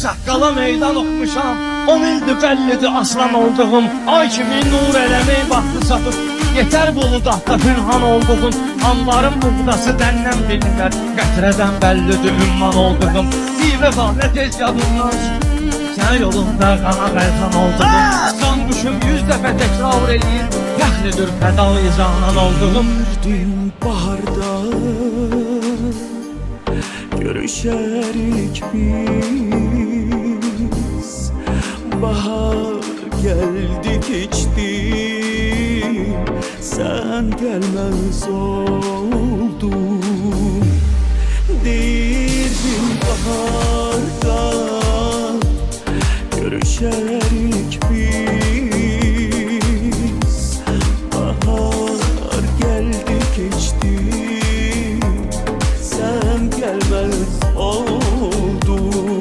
Çaqqala meydan oxmuşam 10 ildir bəllidir aslan olduğum. Ay kimi nur eləmək vaxtı çatıb. Yetər buludaqda pünhan olduğum. Anların buğdası dəndən bilinər. Qətrədən bəllidir ümman olduğum. Bir vəfaqlə tez yadımdan sən yolunda qana qaytan olduğum. Can quşum 100 dəfə təkrar eləyir. Fəxridir fədai canan olduğum. Dün baharda görüşerik biz. Bahar geldi geçti, sen gelmez oldun. Değildin baharda görüşerik biz. Bahar geldi geçti, sen gelmez oldun.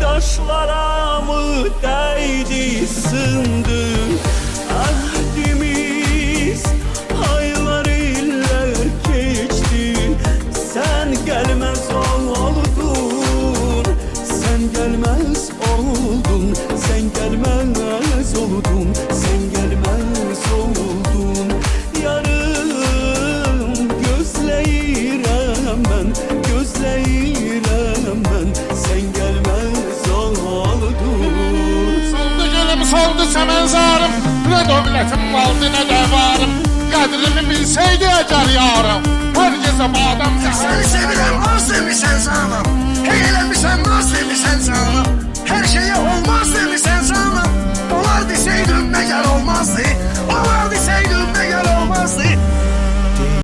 Taşlara mı değdi sındı ahdimiz, aylar iller geçti, sen gelmez oldun. Sen gelmez oldun, sen gelmez oldun, sen gelmez oldun. Yarım gözleyirem ben, gözleyirem ben, sen gelmez oldun. Soldu gülüm soldu semenzarım, ne dövlətim vardı ne de varım. Qədrimi bilseydi əgər yarım, hər gecə badəm səsini